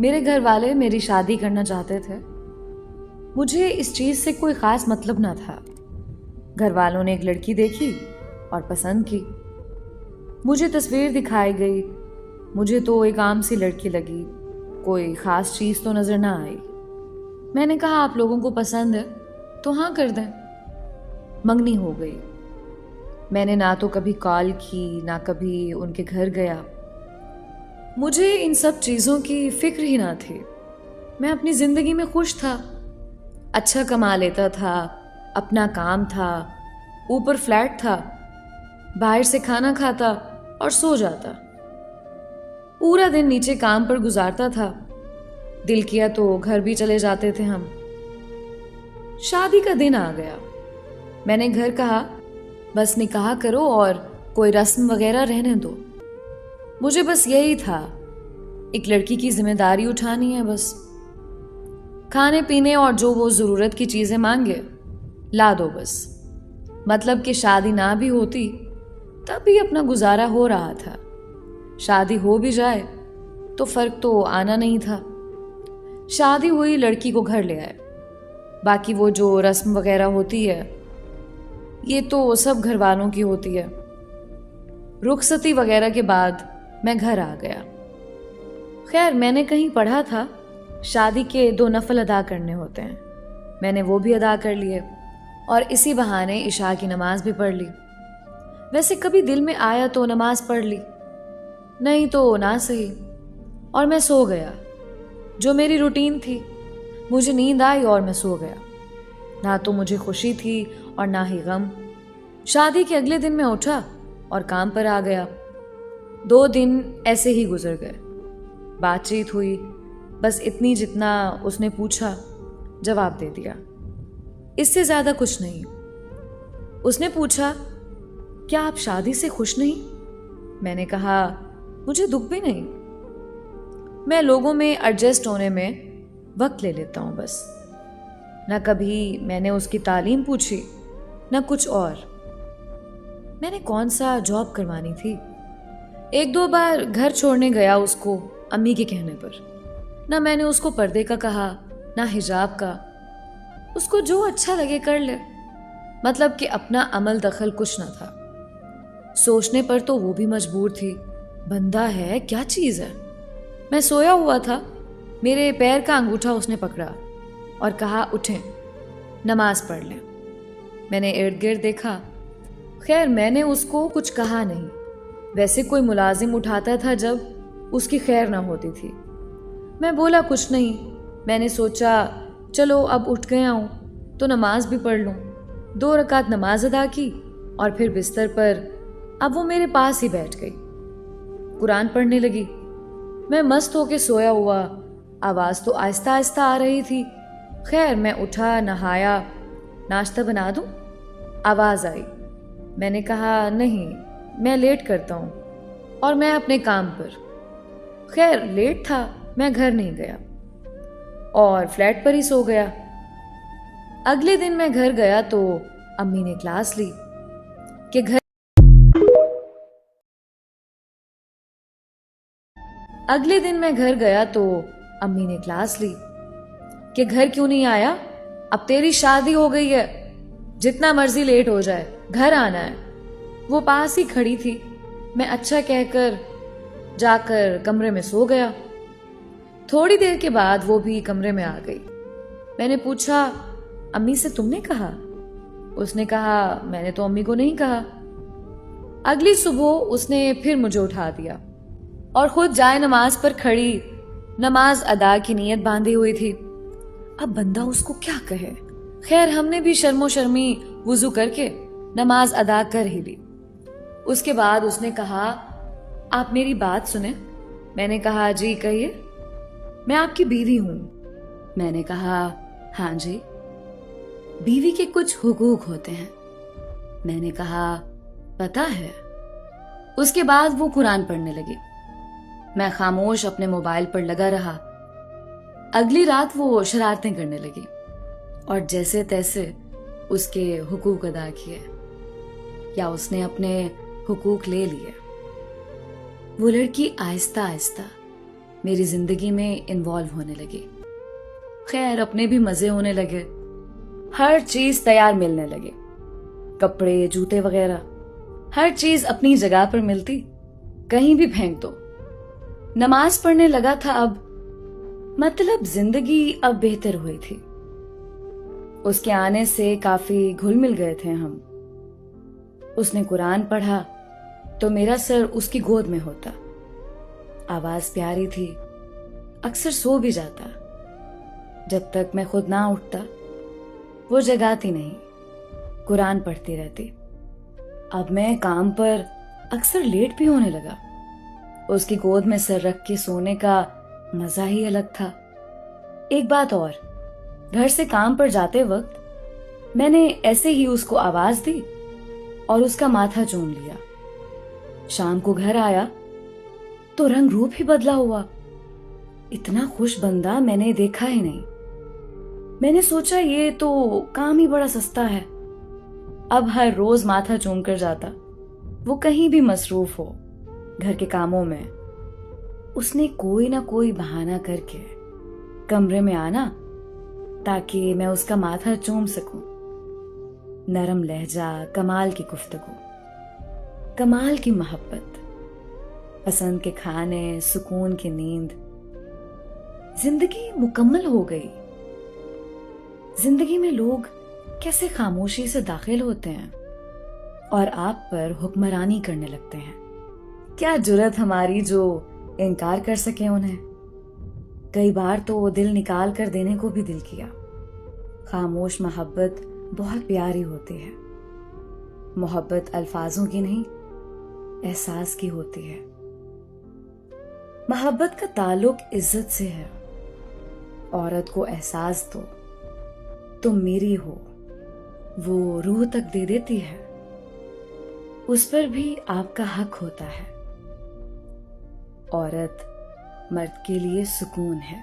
میرے گھر والے میری شادی کرنا چاہتے تھے. مجھے اس چیز سے کوئی خاص مطلب نہ تھا. گھر والوں نے ایک لڑکی دیکھی اور پسند کی. مجھے تصویر دکھائی گئی. مجھے تو ایک عام سی لڑکی لگی. کوئی خاص چیز تو نظر نہ آئی. میں نے کہا آپ لوگوں کو پسند ہے تو ہاں کر دیں. منگنی ہو گئی. میں نے نہ تو کبھی کال کی نہ کبھی ان کے گھر گیا. مجھے ان سب چیزوں کی فکر ہی نہ تھی. میں اپنی زندگی میں خوش تھا. اچھا کما لیتا تھا. اپنا کام تھا. اوپر فلیٹ تھا. باہر سے کھانا کھاتا اور سو جاتا. پورا دن نیچے کام پر گزارتا تھا. دل کیا تو گھر بھی چلے جاتے تھے ہم. شادی کا دن آ گیا. میں نے گھر کہا بس نکاح کرو اور کوئی رسم وغیرہ رہنے دو. مجھے بس یہی تھا. ایک لڑکی کی ذمہ داری اٹھانی ہے بس. کھانے پینے اور جو وہ ضرورت کی چیزیں مانگے لا دو بس. مطلب کہ شادی نہ بھی ہوتی تب بھی اپنا گزارا ہو رہا تھا. شادی ہو بھی جائے تو فرق تو آنا نہیں تھا. شادی ہوئی, لڑکی کو گھر لے آئے. باقی وہ جو رسم وغیرہ ہوتی ہے یہ تو سب گھر والوں کی ہوتی ہے. رخصتی وغیرہ کے بعد میں گھر آ گیا. خیر میں نے کہیں پڑھا تھا شادی کے 2 نفل ادا کرنے ہوتے ہیں. میں نے وہ بھی ادا کر لیے اور اسی بہانے عشاء کی نماز بھی پڑھ لی. ویسے کبھی دل میں آیا تو نماز پڑھ لی, نہیں تو نہ صحیح. اور میں سو گیا جو میری روٹین تھی. مجھے نیند آئی اور میں سو گیا. نہ تو مجھے خوشی تھی اور نہ ہی غم. شادی کے اگلے دن میں اٹھا اور کام پر آ گیا. 2 دن ایسے ہی گزر گئے. بات چیت ہوئی بس اتنی جتنا اس نے پوچھا جواب دے دیا. اس سے زیادہ کچھ نہیں. اس نے پوچھا کیا آپ شادی سے خوش نہیں؟ میں نے کہا مجھے دکھ بھی نہیں. میں لوگوں میں ایڈجسٹ ہونے میں وقت لے لیتا ہوں بس. نہ کبھی میں نے اس کی تعلیم پوچھی نہ کچھ اور. میں نے کون سا جاب کروانی تھی. 1-2 بار گھر چھوڑنے گیا اس کو امی کے کہنے پر. نہ میں نے اس کو پردے کا کہا نہ حجاب کا. اس کو جو اچھا لگے کر لے. مطلب کہ اپنا عمل دخل کچھ نہ تھا. سوچنے پر تو وہ بھی مجبور تھی. بندہ ہے کیا چیز ہے. میں سویا ہوا تھا. میرے پیر کا انگوٹھا اس نے پکڑا اور کہا اٹھیں نماز پڑھ لیں. میں نے ارد گرد دیکھا. خیر میں نے اس کو کچھ کہا نہیں. ویسے کوئی ملازم اٹھاتا تھا جب اس کی خیر نہ ہوتی تھی. میں بولا کچھ نہیں. میں نے سوچا چلو اب اٹھ گیا ہوں تو نماز بھی پڑھ لوں. 2 رکعت نماز ادا کی اور پھر بستر پر اب وہ میرے پاس ہی بیٹھ گئی. قرآن پڑھنے لگی. میں مست ہو کے سویا ہوا. آواز تو آہستہ آہستہ آ رہی تھی. خیر میں اٹھا, نہایا, ناشتہ بنا دوں. آواز آئی. میں نے کہا نہیں میں لیٹ کرتا ہوں اور میں اپنے کام پر. خیر لیٹ تھا میں گھر نہیں گیا اور فلیٹ پر ہی سو گیا. اگلے دن میں گھر گیا تو امی نے کلاس لی کہ گھر کیوں نہیں آیا. اب تیری شادی ہو گئی ہے. جتنا مرضی لیٹ ہو جائے گھر آنا ہے. وہ پاس ہی کھڑی تھی. میں اچھا کہہ کر جا کر کمرے میں سو گیا. تھوڑی دیر کے بعد وہ بھی کمرے میں آ گئی. میں نے پوچھا امی سے تم نے کہا؟ اس نے کہا میں نے تو امی کو نہیں کہا. اگلی صبح اس نے پھر مجھے اٹھا دیا اور خود جائے نماز پر کھڑی نماز ادا کی نیت باندھی ہوئی تھی. اب بندہ اس کو کیا کہے. خیر ہم نے بھی شرم و شرمی وضو کر کے نماز ادا کر ہی لی. اس کے بعد اس نے کہا آپ میری بات سنیں. میں نے کہا جی کہیے. میں آپ کی بیوی ہوں. میں نے کہا ہاں جی. بیوی کے کچھ حقوق ہوتے ہیں. میں نے کہا پتہ ہے. اس کے بعد وہ قرآن پڑھنے لگی. میں خاموش اپنے موبائل پر لگا رہا. اگلی رات وہ شرارتیں کرنے لگی اور جیسے تیسے اس کے حقوق ادا کیے یا اس نے اپنے حقوق لے لیے. وہ لڑکی آہستہ آہستہ میری زندگی میں انوالو ہونے لگی. خیر اپنے بھی مزے ہونے لگے. ہر چیز تیار ملنے لگے. کپڑے جوتے وغیرہ ہر چیز اپنی جگہ پر ملتی. کہیں بھی پھینک دو. نماز پڑھنے لگا تھا اب. مطلب زندگی اب بہتر ہوئی تھی. اس کے آنے سے کافی گھل مل گئے تھے ہم. اس نے قرآن پڑھا تو میرا سر اس کی گود میں ہوتا. آواز پیاری تھی. اکثر سو بھی جاتا. جب تک میں خود نہ اٹھتا وہ جگاتی نہیں. قرآن پڑھتی رہتی. اب میں کام پر اکثر لیٹ بھی ہونے لگا. اس کی گود میں سر رکھ کے سونے کا مزہ ہی الگ تھا. ایک بات اور, گھر سے کام پر جاتے وقت میں نے ایسے ہی اس کو آواز دی اور اس کا ماتھا چوم لیا. شام کو گھر آیا تو رنگ روپ ہی بدلا ہوا. اتنا خوش بندہ میں نے دیکھا ہی نہیں. میں نے سوچا یہ تو کام ہی بڑا سستا ہے. اب ہر روز ماتھا چوم کر جاتا. وہ کہیں بھی مصروف ہو گھر کے کاموں میں, اس نے کوئی نہ کوئی بہانہ کر کے کمرے میں آنا تاکہ میں اس کا ماتھا چوم سکوں. نرم لہجہ, کمال کی گفتگو, کمال کی محبت, پسند کے کھانے, سکون کی نیند. زندگی مکمل ہو گئی. زندگی میں لوگ کیسے خاموشی سے داخل ہوتے ہیں اور آپ پر حکمرانی کرنے لگتے ہیں. کیا جرت ہماری جو انکار کر سکے انہیں. کئی بار تو دل نکال کر دینے کو بھی دل کیا. خاموش محبت بہت پیاری ہوتی ہے. محبت الفاظوں کی نہیں, احساس کی ہوتی ہے. محبت کا تعلق عزت سے ہے. عورت کو احساس دو تم میری ہو, وہ روح تک دے دیتی ہے. اس پر بھی آپ کا حق ہوتا ہے. عورت مرد کے لیے سکون ہے.